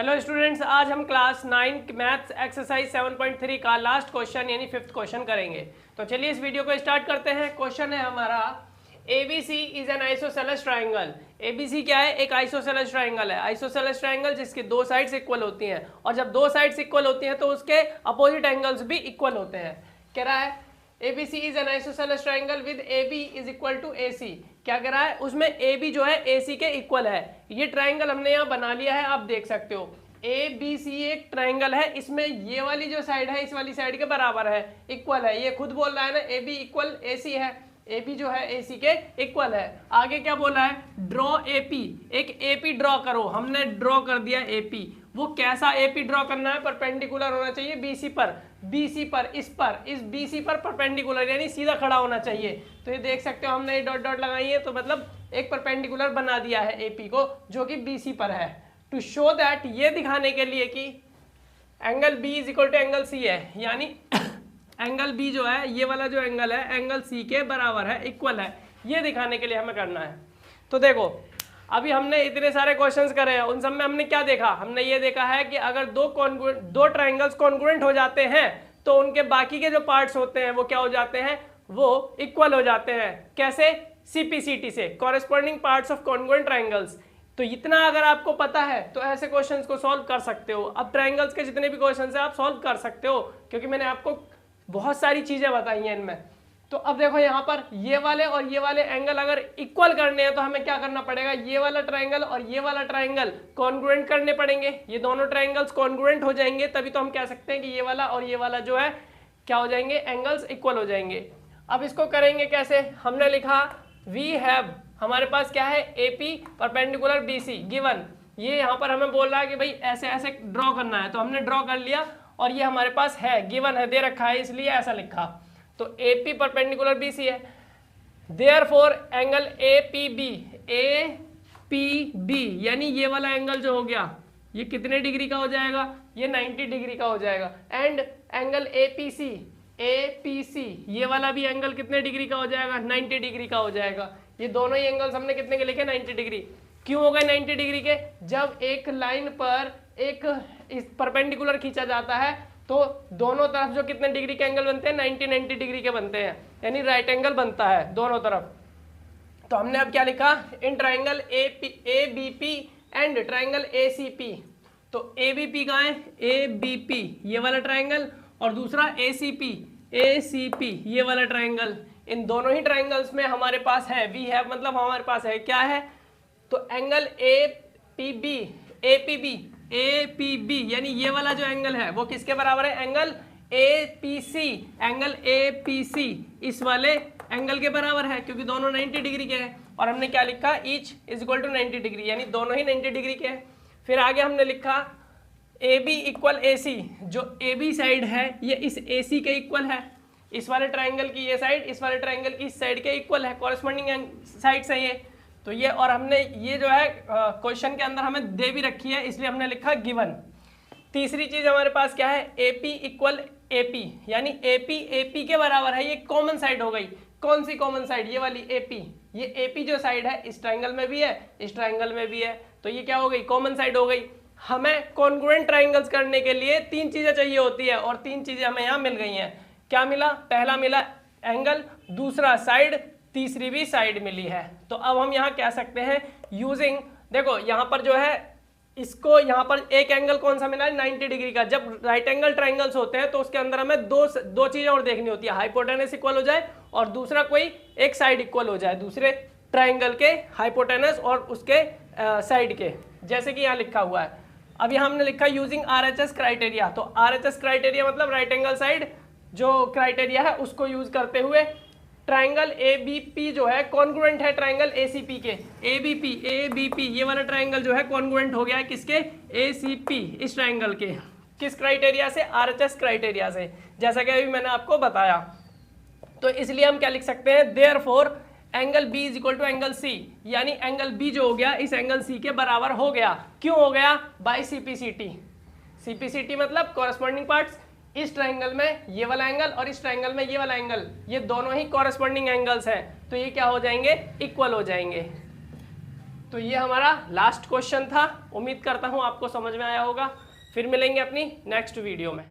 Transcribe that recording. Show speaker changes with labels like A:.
A: Hello students, आज हम class 9 maths exercise 7.3 का लास्ट क्वेश्चन यानी 5th क्वेश्चन करेंगे। तो चलिए इस वीडियो को स्टार्ट करते हैं। क्वेश्चन है हमारा ABC is an isosceles triangle. ABC क्या है? एक आइसोसेलेस ट्राइंगल है। आइसोसेलेस ट्राइंगल जिसकी दो साइड्स इक्वल होती हैं, और जब दो साइड्स इक्वल होती हैं तो उसके अपोजिट एंगल्स भी इक्वल होते हैं। कह रहा है ABC is an isosceles triangle with AB is equal to AC। क्या कह रहा है? उसमें AB जो है AC के इक्वल है। ये ट्राइंगल हमने यहाँ बना लिया है, आप देख सकते हो। ABC एक ट्राइंगल है, इसमें ये वाली जो साइड है इस वाली साइड के बराबर है, इक्वल है। ये खुद बोल रहा है ना, AB इक्वल AC है। AB जो है AC के इक्वल है। आगे क्या बोला है? ड्रॉ AP, एक AP ड्रॉ करो। हमने ड्रॉ कर दिया AP। वो कैसा AP ड्रॉ करना है? परपेंडिकुलर होना चाहिए BC पर, BC पर, इस BC पर परपेंडिकुलर, यानी सीधा खड़ा होना चाहिए। तो ये देख सकते हो हमने ये डॉट डॉट लगाई है, तो मतलब एक परपेंडिकुलर बना दिया है AP को, जो कि BC पर है। टू शो दैट, ये दिखाने के लिए कि angle B is equal to angle C है, यानी एंगल B जो है, ये वाला जो एंगल है, एंगल C के बराबर है, इक्वल है। ये दिखाने के लिए हमें करना है। तो देखो, अभी हमने इतने सारे क्वेश्चंस करे हैं, उन सब में हमने क्या देखा? हमने ये देखा है कि अगर दो ट्राइंगल्स कॉन्ग्रुएंट हो जाते हैं तो उनके बाकी के जो पार्ट्स होते हैं वो क्या हो जाते हैं? वो इक्वल हो जाते हैं। कैसे? CPCT से, corresponding parts of congruent triangles. तो इतना अगर आपको पता है तो ऐसे क्वेश्चंस को सॉल्व कर सकते हो। अब ट्राइंगल्स के जितने भी क्वेश्चंस हैं आप सॉल्व कर सकते हो, क्योंकि मैंने आपको बहुत सारी चीजें बताई हैं इनमें। तो अब देखो यहाँ पर ये वाले और ये वाले एंगल अगर इक्वल करने हैं तो हमें क्या करना पड़ेगा? ये वाला ट्राइंगल और ये वाला ट्राइंगल कॉन्ग्रुएंट करने पड़ेंगे। ये दोनों ट्राइंगल्स कॉन्ग्रुएंट हो जाएंगे, तभी तो हम कह सकते हैं कि ये वाला और ये वाला जो है क्या हो जाएंगे? एंगल्स इक्वल हो जाएंगे। अब इसको करेंगे कैसे? हमने लिखा वी हैव, हमारे पास क्या है? AP perpendicular BC given. ये यहाँ पर हमें बोल रहा है कि भाई ऐसे ऐसे ड्रॉ करना है, तो हमने ड्रॉ कर लिया, और ये हमारे पास है, गिवन है, दे रखा है, इसलिए ऐसा लिखा। तो AP परपेंडिकुलर BC है, देयरफॉर एंगल APB यानी ये वाला एंगल जो हो गया, ये कितने डिग्री का हो जाएगा? ये 90 डिग्री का हो जाएगा। एंड एंगल APC ये वाला भी एंगल कितने डिग्री का हो जाएगा? 90 डिग्री का हो जाएगा। ये दोनों ही एंगल्स हमने कितने के लिखे? 90 डिग्री। क्यों हो गए 90 डिग्री के? जब एक लाइन पर एक इस परपेंडिकुलर खींचा जाता है तो दोनों तरफ जो कितने डिग्री के एंगल बनते हैं? 90 डिग्री के बनते हैं, यानी राइट एंगल बनता है दोनों तरफ। तो हमने अब क्या लिखा? In triangle ABP and triangle ACP। तो ABP कहाँ है? ABP ये वाला ट्राइंगल, और दूसरा ACP ये वाला ट्राइंगल। इन दोनों ही ट्राइंगल्स में हमारे पास है, वी हैव मतलब हमारे पास है, क्या है? तो एंगल APB यानी ये वाला जो एंगल है वो किसके बराबर है? एंगल APC इस वाले एंगल के बराबर है, क्योंकि दोनों 90 डिग्री के हैं। और हमने क्या लिखा? Each is equal to 90 degree, यानी दोनों ही 90 डिग्री के हैं। फिर आगे हमने लिखा AB इक्वल AC, जो AB साइड है ये इस AC के इक्वल है। इस वाले ट्राइंगल की ये साइड इस वाले ट्राइंगल की इस साइड के इक्वल है, कॉरेस्पॉन्डिंग साइड्स है ये। तो ये, और हमने ये जो है क्वेश्चन के अंदर हमें दे भी रखी है, इसलिए हमने लिखा गिवन। तीसरी चीज हमारे पास क्या है? AP इक्वल AP, यानी AP के बराबर है। ये कॉमन साइड हो गई। कौन सी कॉमन साइड? ये वाली AP। ये AP जो साइड है इस ट्राइंगल में भी है, इस ट्राइंगल में भी है, तो ये क्या हो गई? कॉमन साइड हो गई। हमें कॉन्ग्रुएंट ट्राइंगल्स करने के लिए तीन चीजें चाहिए होती है, और तीन चीजें हमें यहाँ मिल गई हैं। क्या मिला? पहला मिला एंगल, दूसरा साइड, तीसरी भी साइड मिली है। तो अब हम यहाँ कह सकते हैं यूजिंग, देखो यहाँ पर जो है इसको, यहाँ पर एक एंगल कौन सा मिला है? 90 डिग्री का। जब राइट एंगल ट्राइंगल्स होते हैं तो उसके अंदर हमें दो चीजें और देखनी होती है, हाइपोटेनस इक्वल हो जाए और दूसरा कोई एक साइड इक्वल हो जाए, दूसरे ट्राइंगल के हाइपोटेनस और उसके साइड के, जैसे कि यहाँ लिखा हुआ है। अब यहाँ हमने लिखा यूजिंग RHS क्राइटेरिया। तो RHS क्राइटेरिया मतलब राइट एंगल साइड जो क्राइटेरिया है उसको यूज करते हुए ट्राइंगल ABP जो है कॉन्ग्रुएंट है ट्राइंगल ACP के। ABP ये वाला ट्राइंगल जो है कॉन्ग्रुएंट हो गया है किसके? ACP इस ट्राइंगल के। किस क्राइटेरिया से? RHS क्राइटेरिया से, जैसा कि अभी मैंने आपको बताया। तो इसलिए हम क्या लिख सकते हैं? Therefore angle B is equal to angle C, यानी एंगल B जो हो गया इस एंगल C के बराबर हो गया। क्यों हो गया? बाय CPCT मतलब कॉरेस्पॉन्डिंग पार्ट्स। इस ट्राइंगल में ये वाला एंगल और इस ट्राइंगल में ये वाला एंगल, ये दोनों ही कॉरेस्पॉन्डिंग एंगल्स हैं, तो ये क्या हो जाएंगे? इक्वल हो जाएंगे। तो ये हमारा लास्ट क्वेश्चन था। उम्मीद करता हूँ आपको समझ में आया होगा। फिर मिलेंगे अपनी नेक्स्ट वीडियो में।